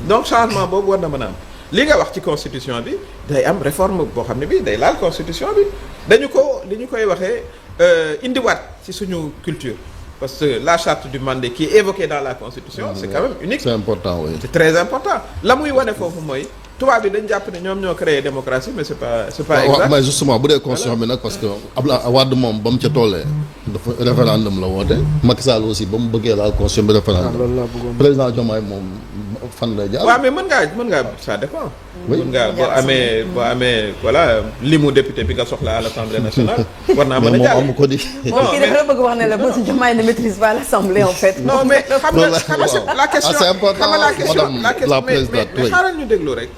donc changement boobu war na mën a am. li nga wax ci constitution bi day am réforme boo xam ne bi day laal constitution bi dañu ko li ñu koy waxee indiwaat ci suñu culture. parce que la charte du Mandé qui est évoquée dans la constitution. c'est quand même unique. c'est important oui. c'est très important la muy wane foofu mooy. tubaab bi dañ jàpp ne ñoom ñoo créé démocratie mais c'est pas exact. mais justement bu dee constitution bi nag parce que Abdoulaye Wade moom ba mu ca tollee dafa référendum la woote Macky Sall aussi ba mu bëggee laal constitution bi référendum président Diomaye moom fan lay jaar. waaw mais mën ngaa ça dépend. mën ngaa boo amee voilà limu député bi nga soxla à l'Assemblée nationale. war naa mën a jàll moom amu ko di. moom kii dafa bëgg wax ne la monsieur Diomaye ne maîtrise pas l'Assemblée en fait. non mais xam nga la question c'est important madame la présidente mais xaaral ñu déglu rek.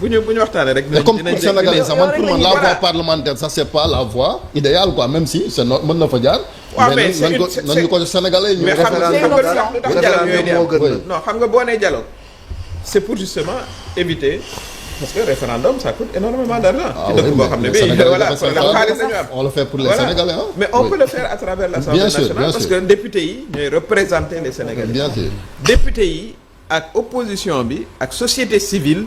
bu ñu waxtaanee rek. mais comme pour Sénégalais sax man pour man la voie parlementaire ça c'est pas la voie idéale quoi même si c'est mën na fa jaar. waaw mais nañu ko Sénégalais ñu. mais xam nga lu tax dialogue yooyu di am non xam nga boo nee dialogue c'est pour justement éviter parce que référendum ça coûte énormément d'argent. ah oui boo xam ne bii voilà xaalis dañu am. on le fait pour les Sénégalais hein. mais on peut le faire à travers l'Assemblée nationale parce que députés yi ñooy représenter les Sénégalais. bien sûr députés yi ak opposition bi ak société civile.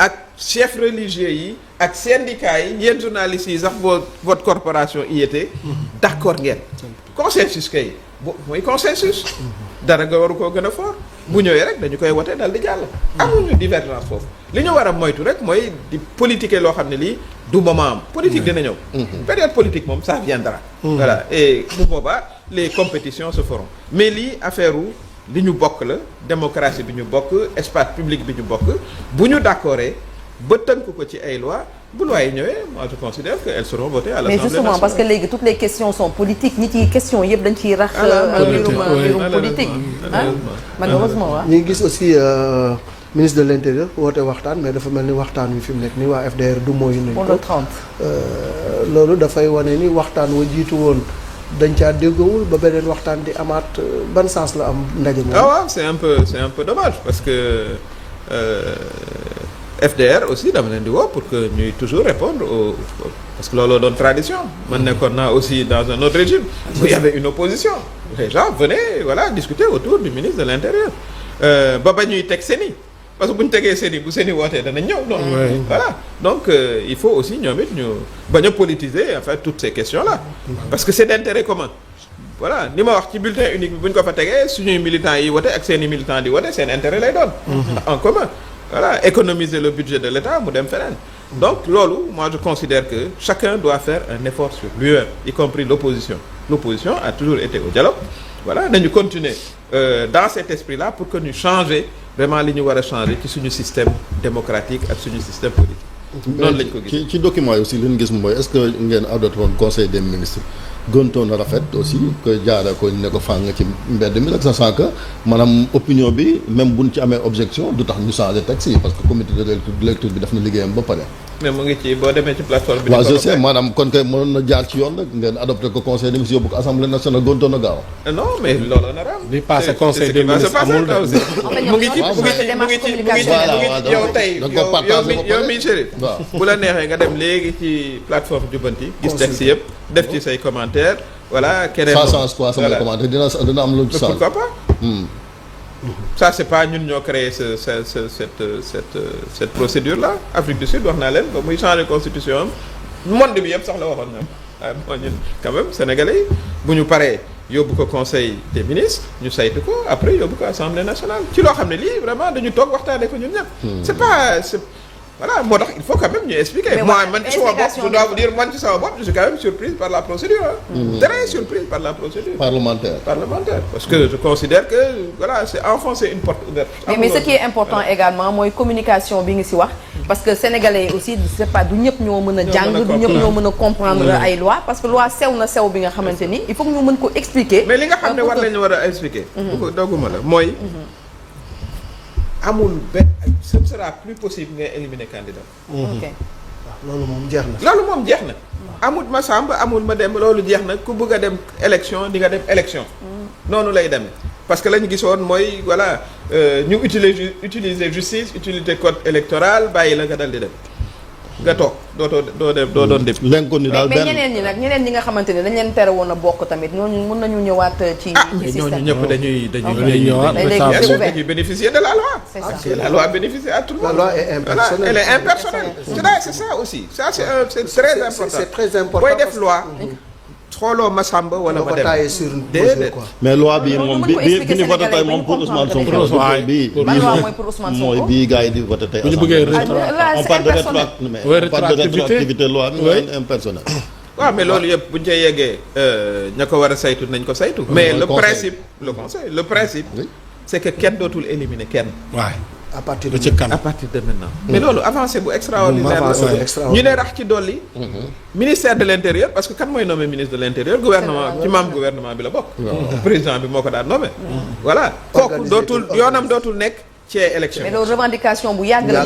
ak chef religieux yi ak syndicats yi yéen journalistes yi sax votre corporation IET d'accord ngeen consensus kay mooy consensus dara nga waru koo gën a fort bu ñëwee rek dañu koy wote dal di jàll amuñu divergence foofu li ñu war a moytu rek mooy di politiquer loo xam ne lii du moment am politique dina ñëw période politique moom ça viendra voilà et bu boobaa les compétitions se feront mais lii affaire li ñu bokk la démocratie bi ñu bokk espace public bi ñu bokk bu ñu d'accordé ba tënk ko ci ay lois bu loi yi ñëwee moi je considère que elles seront votées à l'Assemblée nationale. Mais justement parce que léegi toutes les questions sont politiques nit yi questions yëpp dañ ciy rax. mbirum politique malheureusement waaw. ñu ngi gis aussi ministre de l'intérieur woote waxtaan mais dafa mel ni waxtaan wi fi mu nekk ni waa FDR du mooyu nañ ko. pour le 30. loolu dafay wane ni waxtaan wa jiitu woon. dañ caa déggoowul ba beneen waxtaan di amaat ban sens la am ndaje moom. waaw c'est un peu dommage parce que FDR aussi dama leen di woo pour que ñuy toujours répondre parce que looloo doon tradition. man nekkoon naa aussi dans un autre régime où il y avait une opposition. les gens venaient voilà discuter autour du ministre de l'Intérieur ba ñuy teg CENI parce que bu ñu tegee CENI bu CENI wootee danañ ñëw. donc voilà donc il faut aussi ñoom it ñu bañ a politiser enfin toutes ces questions là. parce que c'est d'intérêt commun. voilà ni ma wax ci bulletin unique bi bu ñu ko fa tegee suñuy militants yi wote ak seeni militants di wote seen intérêt lay doon. en commun. voilà économiser le budget de l'État mu dem feneen. donc loolu moi je considère que chacun doit faire un effort sur lui-même y compris l'opposition. L'opposition a toujours été au dialogue. voilà nañu continuer dans cet esprit-là pour que ñu changer vraiment li ñu war a changer ci suñu système démocratique ak suñu système politique. noonu lañ ko gis ci document yi aussi li ñu gis mooy est-ce que ngeen adopté woon conseil des ministres gëntoon a rafet aussi que jaaree ko ne ko fàng ci mbedd mi rek sachant que maanaam opinion bi même buñ ci amee objection du tax ñu changer texte yi parce que comité de lecture bi def na liggéeyam ba pare. mais mu ngi ci boo demee ci plateforme bi. waaw je sais maanaam kon kay mënoon na jaar ci yoon rek ngeen adopté ko conseil des ministres yóbbu ko assemblée nationale gëntoon a gaaw. non mais loolu na ram. bi passé conseil des ministres amul mu ngi ci yow tey yow mi Chérif bu la neexee nga dem léegi ci plateforme Jubbanti gis texte yëpp def ci say commentaires voilà keneen ça change quoi sama commentaire dina am lu ci change. pourquoi pas ça c'est pas ñun ñoo créé cette procédure là Afrique du Sud wax naa leen ba muy changer constitution am monde bi yëpp sax la waxoon ñoom waaye moo ñun quand même sénégalais yi bu ñu paree yóbbu ko conseil des ministres ñu saytu ko après yóbbu ko assemblée nationale ci loo xam ne lii vraiment dañu toog waxtaanee ko ñun ñëpp voilà moo tax il faut quand même ñu expliquer. moi man ci sama bopp je dois vous dire man ci sama bopp je suis quand même surprise par la procédure très surprise par la procédure parlementaire parce que je considère que voilà c'est enfoncer une porte ouverte. mais ce qui est important également mooy communication bi nga ci wax parce que sénégalais yi aussi c'est pas du ñëpp ñoo mën a jàng du ñëpp ñoo mën a comprendre ay loi parce que loi sew na sew bi nga xamante ni il faut que ñu mën ko expliquer. mais li nga xam ne war lañu war a expliquer. bu ko dogguma la mooy. amul benn ce sera plus possible ngay éliminer candidat. ok loolu moom jeex na. loolu moom jeex na. amul ma Samba amul ma dem loolu jeex na ku bëgg a dem élection di nga dem élection. noonu lay demee parce que la ñu gisoon mooy voilà ñu utiliser justice utiliser code électoral bàyyi la nga dal di dem. nga toog doo doon def. lenkoon ni daal mais ñeneen ñi nga xamante ne dañ leen tere woon a bokk tamit ñooñu mën nañu ñëwaat ci système ñooñu ñëpp dañuy ñëwaat dañuy bénéficier de la loi. c'est la loi bénéficie à tout le monde. La loi est impersonnelle. Elle est impersonnelle. C'est ça aussi. Ça c'est très important. C'est très important. booy def loi. xooloo ma Samba wala ma dem déedéet quoi. mais loi bi moom bi ñu voté tey moom pour Ousmane Sonko. bi mooy pour Ousmane Sonko mooy bii gars yi di voté tey. bu ñu bëggee on parle de rétroactivité loi bi mooy impersonnel. waaw mais loolu yëpp bu ñu cay yeggee ña ko war a saytu nañ ko saytu. mais le principe c'est que kenn dootul éliminer kenn. waay à partir de maintenant. mais loolu avancé bu extraordinaire la ñu ne rax ci dolli. ministère de l'intérieur parce que kan mooy nommé ministre de l'intérieur gouvernement ci membre gouvernement bi la bokk. président bi moo ko daan nommé. voilà kooku yoonam dootul nekk ci élection. mais loolu revendication bu yàgg la.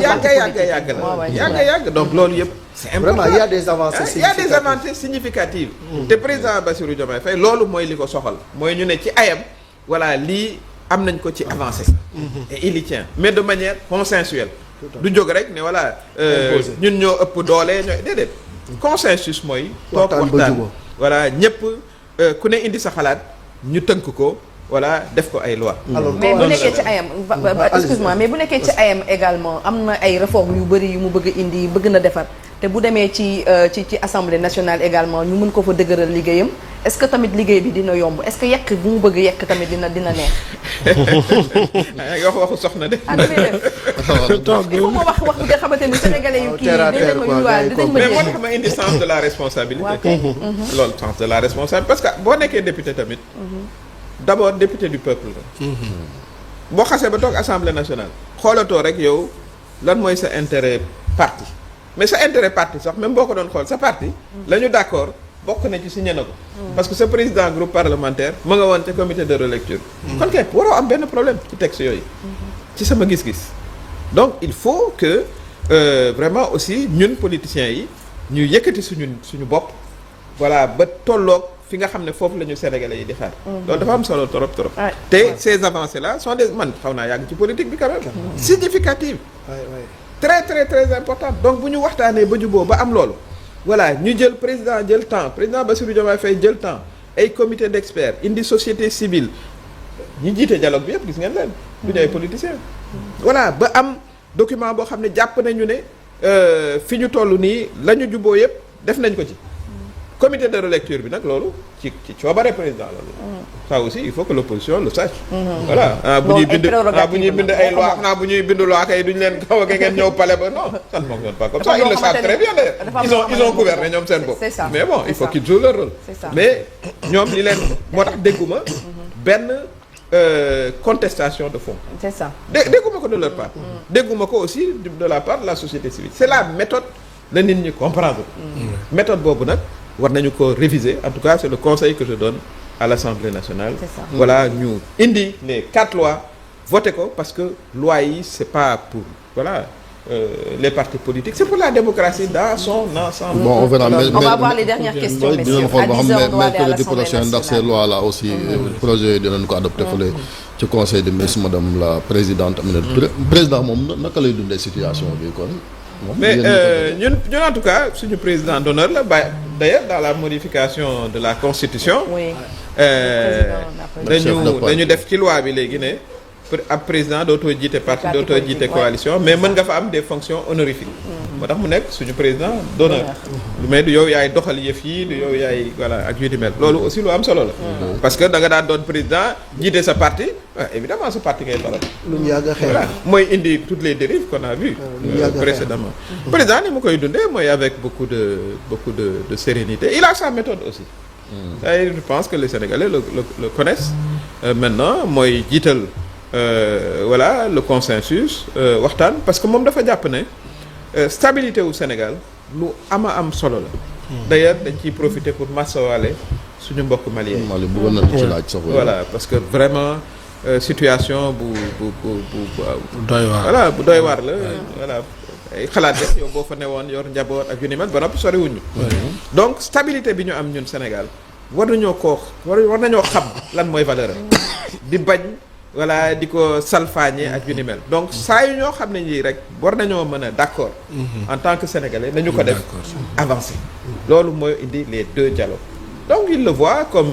yàgg donc loolu yëpp. c'est important vraiment il y a des avancées significatives. il y a des avancées significatives. te président Bassirou Diomaye Faye loolu mooy li ko soxal mooy ñu ne ci ayam voilà lii. am nañ ko ci avancé et il y tient mais de manière consensuelle du jóg rek ne voilà ñun ñoo ëpp doole ñooy déedéet consensus mooy toog waxtaan voilà ñëpp ku ne indi sa xalaat ñu tënk ko voilà def ko ay loi mais bu nekkee ci ayam excuse-moi mais bu nekkee ci ayam également am na ay réformes yu bëri yu mu bëgg indi bëgg na defar te bu demee ci assemblée nationale également ñu mën ko fa dëgëral liggéeyam est-ce que tamit liggéey bi dina yomb est-ce que yekk bu mu bëgg yekk tamit dina neex. nga waxu soxna de. il faut ma wax bi nga xamante ni sénégalais yu kii dinañ ma mais moo tax ma indi sens de la responsabilité. loolu sens de la responsabilité parce que boo nekkee député tamit. d'abord député du peuple la. boo xasee ba toog assemblée nationale. xoolatoo rek yow lan mooy sa intérêt parti mais sa intérêt parti sax même boo ko doon xool sa parti. la ñu d'accord. bokk na ci signé na ko. parce que sa président groupe parlementaire mu nga woon ca comité de relecture. kon kay waroo am benn problème ci texte yooyu. ci sama gis-gis. donc il faut que vraiment aussi ñun politiciens yi ñu yëkkati suñu bopp. voilà ba tolloog fi nga xam ne foofu la ñu sénégalais yi di xaar. loolu dafa am solo trop. te ces avancées là sont des man xaw naa yàgg ci politique bi quand même. significatives. très très très importantes donc bu ñu waxtaanee ba juboo ba am loolu. voilà ñu jël président Bassirou Diomaye Faye jël temps ay comité d'experts indi société civile ñi jiite dialogue bi yëpp gis ngeen leen du ñu ay politiciens voilà ba am document boo xam ne jàpp nañu ne fi ñu toll nii la ñu juboo yëpp def nañ ko ci comité de relecture bi nag loolu ci coobare président la ça aussi il faut que l'opposition le sache voilà bu ñuy bind ay loi xanaa bu ñuy bind loi kay duñu leen kaw a ngeen ñëw palais ba non ça ne fonctionne pas comme ça ils le savent très bien d'ailleurs ils ont gouverné ñoom seen bopp mais bon il faut qu'ils jouent leur rôle mais ñoom li leen moo tax dégguma benn contestation de fond. c'est ça. dégguma ko de leur part. dégguma ko aussi de la part de la société civile. c'est la méthode la nit ñi comprendre. méthode boobu nag war nañu ko réviser en tout cas c'est le conseil que je donne à l'Assemblée nationale. C'est ça. Voilà ñu indi les 4 lois voté ko parce que loi yi c'est pas pour voilà. Les partis politiques, c'est pour la démocratie dans son ensemble. Bon, on verra. On va voir les dernières questions, messieurs. À 10 heures, on doit aller à mercredi l'Assemblée prochain ndax ces lois là aussi projet dinañ ko adopté fële ci conseil des ministres madame la présidente Aminata Touré. président moom naka lay dundee situation bi kon. mais ñun en tout cas suñu président d'honneur la d'ailleurs dans la modification de la constitution. Oui. dañu def ci loi bi léegi ne. ab président dootoo jiite parti dootoo jiite coalition mais mën nga fa am des fonctions honorifiques moo tax mu nekk suñu président d'honneur lu mais du yow yaay doxal yëf yi du yow yaay voilà ak yu di mel loolu aussi lu am solo la parce que da nga daan doon président jiite sa parti évidemment sa parti ngay doxal lu ñu yàgg a xeex voilà mooy indi toutes les dérives qu'on a vues précédemment président ni mu koy dundee mooy avec beaucoup de sérénité il a sa méthode aussi et je pense que les Sénégalais le connaissent maintenant mooy jiital voilà le consensus waxtaan parce que moom dafa jàpp ne stabilité wu Sénégal lu am solo la. d'ailleurs dañ ciy profiter pour massawaale suñu mbokk malien. Mali bëggoon na ci laaj sax. voilà parce que vraiment situation bu doy waar. voilà bu doy waar la. voilà ay xalaat rek yow boo fa newoon yor njaboot ak yu ni mel ba noppi soriwuñu. donc stabilité bi ñu am ñun Sénégal war nañoo xam lan mooy valeur di bañ. voilà di ko salfaañe ak yu ni mel donc saa yu ñoo xam ne ñii rek war nañoo mën a d'accord en tant que sénégalais nañu ko def avancer loolu mooy indi les 2 dialogues donc il le voit comme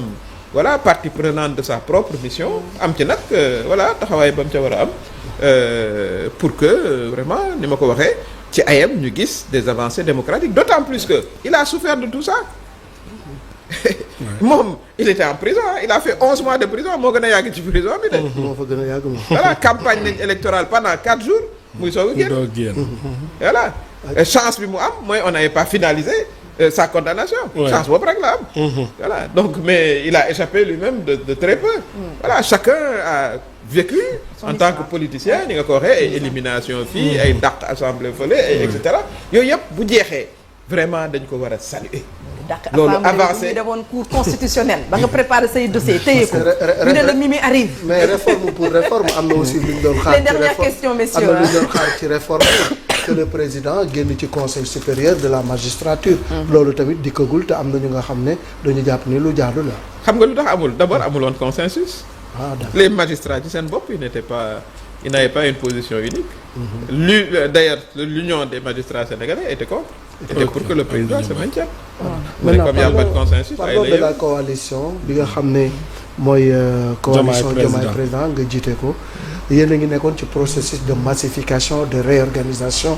voilà partie prenante de sa propre mission am ci nag voilà taxawaay ba mu ca war a am pour que vraiment ni ma ko waxee ci ayam ñu gis des avancées démocratiques d'autant plus que il a souffert de tout ça moom il était en prison il a fait 11 mois de prison moo gën a yàgg ci prison bi de. moo fa gën a yàgg moom. voilà campagne nañ électorale pendant 4 jours. muy soog a génn voilà. chance bi mu am mooy on n'avait pas finalisé sa condamnation. chance boobu rek la am. voilà donc mais il a échappé lui-même de très peu. voilà chacun a vécu en tant que politicien ni nga ko waxee ay élimination fii ay dàq assemblée fële et cetera yooyu yëpp bu jeexee vraiment dañ ko war a saluer. loolu avancé ñu demoon cour constitutionnel ba nga préparé say dossier téye ko ñu ne la Mimi arrive. mais réforme pour réforme am na aussi lu ñu doon xaar. les dernières questions messieurs am na lu ñu doon xaar ci réforme que le président génn ci conseil supérieur de la magistrature. loolu tamit dikkagul te am na ñu nga xam ne dañu jàpp ni lu jaadu la. xam nga lu tax amul d'abord amuloon consensus. d'accord les magistrats ci seen bopp ils n'avaient pas une position unique. D'ailleurs l'union des magistrats sénégalais était contre. C'était pour que le président se maintienne. mais comme il y a pas de consensus. parlons de la coalition bi nga xam ne mooy. coalition Diomaye président nga jiite ko. yéen a ngi nekkoon ci processus de massification de réorganisation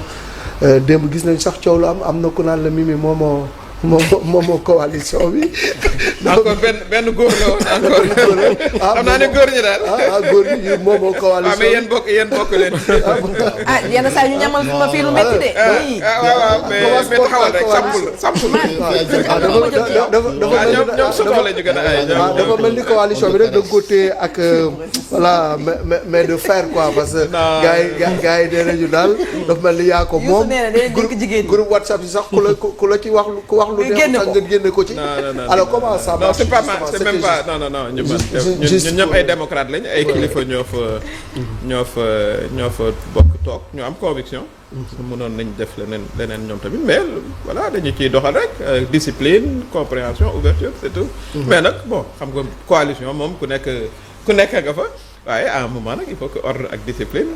démb gis nañ sax coow lu am na ku naan la Mimi moomoo coalition bi. encore benn góor la woon encore. xam naa ne góor ñi daal. góor ñi moomoo coalition mais yéen bokk leen. yenn saa ñu ñamal ma fii lu métti de. waaw mais taxawal rek sampul. ñoom soto la ñu gën a ay. dafa mel ni coalition bi rek da nga ko téye ak voilà mais de fer quoi parce que. gars yi nee nañu daal dafa mel ni yaa ko moom. groupe WhatsApp yi sax ku la ci wax ku wax lu neex nga génne ko ci. alors comment ça marche? c'est pas mal c'est même pas non ñun ñëpp ay démocrates lañ ay kilifa ñoo fa bokk toog ñu am conviction. mënoon nañ def leneen ñoom tamit mais voilà dañu ciy doxal rek discipline compréhension ouverture c'est tout. mais nag bon xam nga coalition moom ku nekk nga fa waaye à un moment nag il faut que ordre ak discipline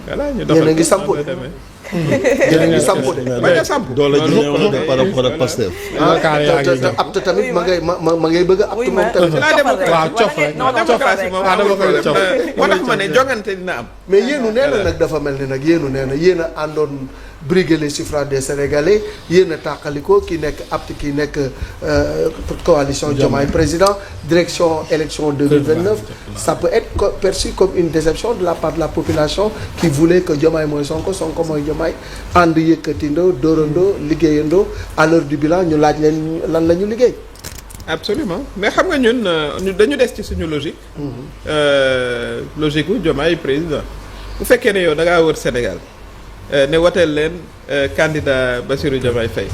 voilà ñu doxal. yéen a ngi sampu yéen a ngi sampu de. bañ a sampu doole ji ñëw de par rapport ak Pastef. te apte tamit ma ngay bëgg a apte moom tamit. waaw cof rek démocratie moom moo tax ma ne jongante dina am. mais yéenu nee na nag dafa mel ni nag yéenu nee na yéen a àndoon briguer les suffrages des Sénégalais yéen a tàqalikoo ki nekk apte ki nekk coalition Diomaye président direction élection 2029 ça peut être perçu comme une déception de la part de la population qui voulait que Diomaye mooy Sonko mooy Diomaye ànd yëkkatindoo dóorandoo liggéeyandoo à l'heure du bilan ñu laaj leen lan la ñu liggéey. absolument mais xam nga ñun dañu des ci suñu logique. Logique gu Diomaye président bu fekkee ne yow da ngaa wër Sénégal ne woteel leen candidat Bassirou Diomaye Faye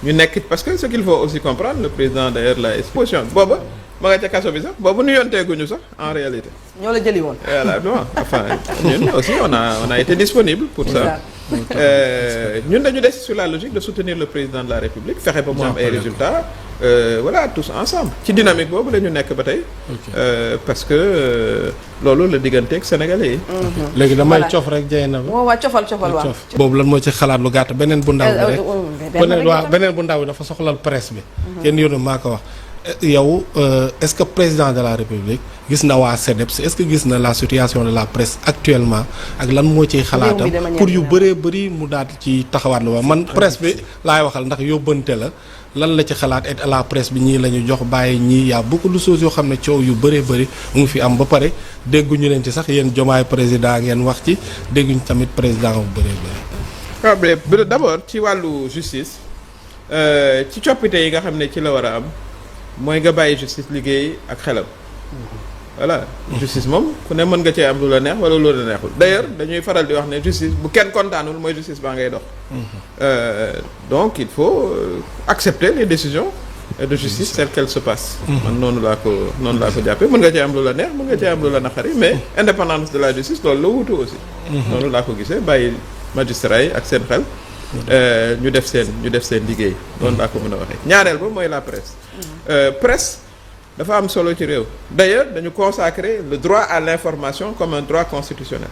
ñu nekk parce que ce qu'il faut aussi comprendre le président d'ailleurs la exposition booba ma nga ca kaso bi sax boobu nu yonteeguñu sax en réalité. ñoo la jëli woon. voilà non enfin ñun aussi on a été disponible pour ça. ñun dañu des sur la logique de soutenir le président de la République fexe ba mu am ay résultats voilà tous ensemble ci dynamique boobu la ñu nekk ba tey parce que loolu la digganteeg sénégalais yi léegi damay cof rek jey na waaw waaw cofal waaw boobu lan moo ci xalaat lu gàtt beneen bu ndaw bi rek beneen bu ndaw bi dafa soxlal presse bi kenn yónnu maa ko wax yow est-ce que président de la République gis na waa CDEPS est-ce que gis na la situation de la presse actuellement ak lan moo ciy xalaatam pour yu bëree bëri mu daal ci taxawaat la man presse bi laay waxal ndax yóbbante la lan la ci xalaat et à la presse bi ñii la ñu jox bàyyi ñii y'a beaucoup de choses yoo xam ne coow yu bëree bëri mu ngi fi am ba pare dégguñu leen ci sax yéen Diomaye président ngeen wax ci dégguñu tamit président bu bëree bëri. waaw d'abord ci wàllu justice ci coppite yi nga xam ne ci la war a am mooy nga bàyyi justice liggéey ak xelam. voilà justice moom ku ne mën nga cee am lu la neex wala lu la neexul d'ailleurs dañuy faral di wax ne justice bu kenn kontaanul mooy justice baa ngay dox. Donc il faut accepter les décisions de justice telles qu'elles se passent. man noonu laa ko jàppee mën nga cee am lu la neex mën nga cee am lu la naqari mais indépendance de la justice loolu la wutu aussi. noonu laa ko gisee bàyyi magistrats yi ak seen xel. ñu def seen liggéey. noonu laa ko mën a waxee ñaareel ba mooy la presse. Presse dafa am solo ci réew. d'ailleurs dañu consacrer le droit à l'information comme un droit constitutionnel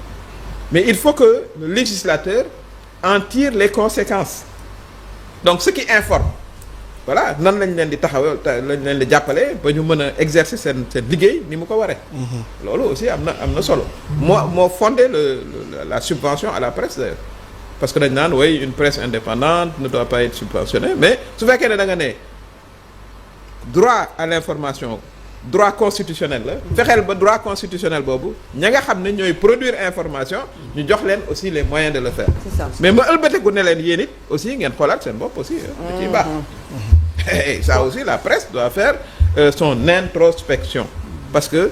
mais il faut que le législateur en tire les conséquences donc ceux qui informent voilà nan lañ leen di taxawal lañ leen di jàppale ba ñu mën a exercer seen liggéey ni mu ko waree. loolu aussi am na solo. moo fondé la subvention à la presse d'ailleurs parce que dañ naan oui une presse indépendante ne doit pas être subventionnée mais su fekkee ne da nga ne droit à l'information droit constitutionnel la fexeel ba droit constitutionnel boobu ña nga xam ne ñooy produire information ñu jox leen aussi les moyens de le faire. C'est ça. Mais ma ëlbateku ne leen yéen it aussi ngeen xoolaat seen bopp aussi da ciy baax et ça aussi la presse doit faire son introspection parce que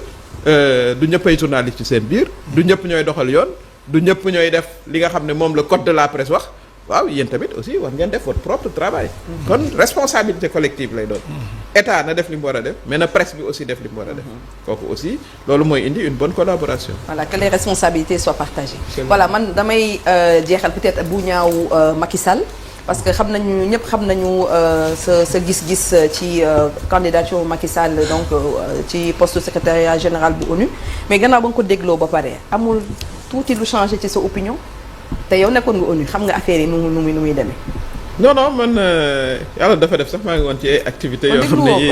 du ñëppay journaliste ci seen biir du ñëpp ñooy doxal yoon du ñëpp ñooy def li nga xam ne moom le code de la presse wax waaw yéen tamit aussi war ngeen def votre propre travail kon responsabilité collective lay doon état na def li mu war a def mais na presse bi aussi def li mu war a def kooku aussi loolu mooy indi une bonne collaboration. Voilà, que les responsabilités soient partagées. Voilà, man damay jeexal peut-être bu ñaaw Macky Sall parce que ñëpp xam nañu sa gis-gis ci candidature Macky Sall donc ci poste secrétariat général bu ONU mais gannaaw ba nga ko dégloo ba pare amul tuuti lu changé ci sa opinion te yow nekkoon nga ONU xam nga affaire yi nu muy demee. non man yàlla dafa def sax maa ngi woon ci ay activités yoo xam ne yi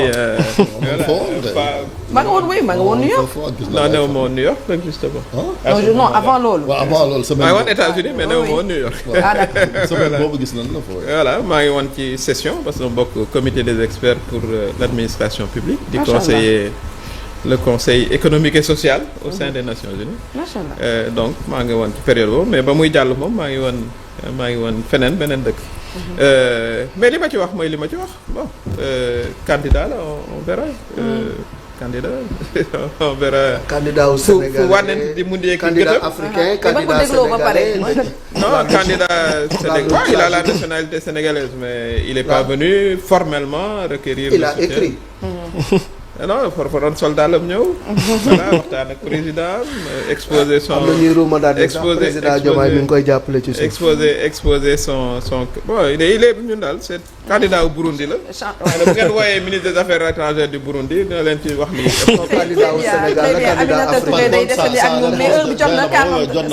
maa nga woon New York. non néew ma woon New York nag justement. non avant loolu. waaw avant loolu semaine maa ngi woon États-Unis mais néew ma woon New York. ah d'accord semaine boobu gis nañ la foofu. voilà maa ngi woon ci session parce que ma bokk comité des experts pour l'administration publique. di conseiller le conseil économique et social au sein des Nations Unies. Macha Allah. Donc maa ngi woon ci période boobu mais ba muy jàll moom maa ngi woon feneen beneen dëkk. Mais li ma ci wax mooy li ma ci wax bon candidat la on verra. Candidat on verra. Candidat au Sénégal fu wànnent di mun candidat africain candidat sénégalais. Non, candidat sénégalais. Ouais, il a la nationalité sénégalaise mais il est pas venu formellement requérir. Il a écrit. Non for soldat la ñëw. voilà waxtaan ak président exposer son. am na ñuy ruuma daal di sax président Diomaye mi ngi koy jàppale ci suuf. exposer son bon il est ñun daal c'est candidat au Burundi la. bu ngeen wooyee ministre des affaires étrangères du Burundi dina leen ci wax lii. candidat au Sénégal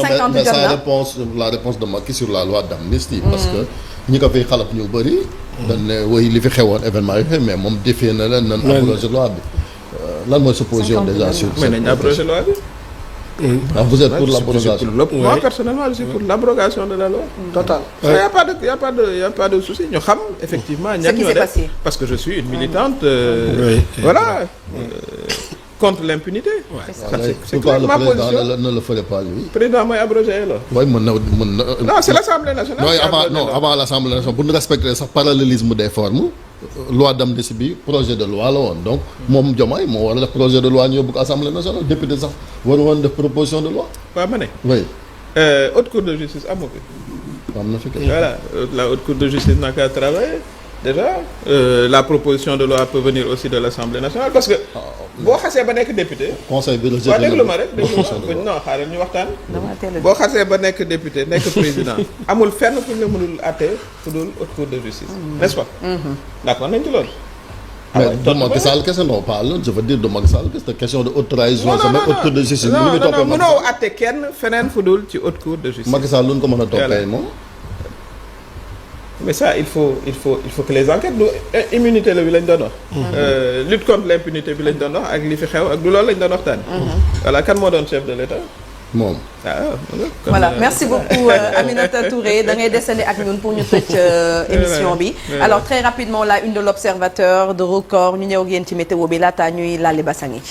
la candidat la réponse de Macky sur la loi d'amnistie parce que ñi ko fiy xalab ñu bëri. dañ ne woy li fi xewoon événement yi mais moom défier na leen nan abrogé loi bi lan mooy sa position déjà sur mais nañ abrogé loi bi. Vous êtes pour l'abrogation? Moi personnellement je suis pour l'abrogation de la loi. Total. Il y a pas de souci ñu xam effectivement ñan ñoo def parce que je suis une militante voilà contre l'impunité. C'est quoi le président ne le ferait pas lui? Président mooy abrogé la. Oui mën na. Non c'est l'Assemblée nationale. Non avant l'Assemblée nationale pour ñu respecter sax parallélisme des formes. loi d'amnistie bi projet de loi la woon donc moom Diomaye moo war a def projet de loi ñu yóbbu ko assemblée nationale député sax war woon def proposition de loi. waaw ma ne. oui. haute cour de justice amu fi. am na fi kay. voilà la haute cour de justice n'a qu'à travailler déjà la proposition de loi peut venir aussi de l'Assemblée nationale parce que boo xasee ba nekk député. conseil bi rejeté waaw déglu ma rek déglu ma non xaaral ñu waxtaan. boo xasee ba nekk député nekk président amul fenn fu ñu la mënul àtte fu dul haute cour de justice. n'est-ce pas. d'accord nañ ci loolu. mais du Macky Sall kese non pas loolu je veux dire du Macky Sall kese question de haute trahison. non non haute cour de justice. non non mënoo àtte kenn feneen fu dul ci haute cour de justice. Macky Sall lu ñu ko mën a toppee moom. mais ça il faut que les enquêtes du immunité la bi lañ doon wax. lutte contre l'impunité bi lañ doon wax ak li fi xew ak du loolu lañ doon waxtaan. voilà kan moo doon chef de l'État. moom. voilà merci beaucoup Aminata Touré da ngay desandi ak ñun pour ñu tëj émission bi. alors très rapidement la une de l'Observateur de Record ñu ñëw ak yéen ci météo bi laata ñuy laali basang yi.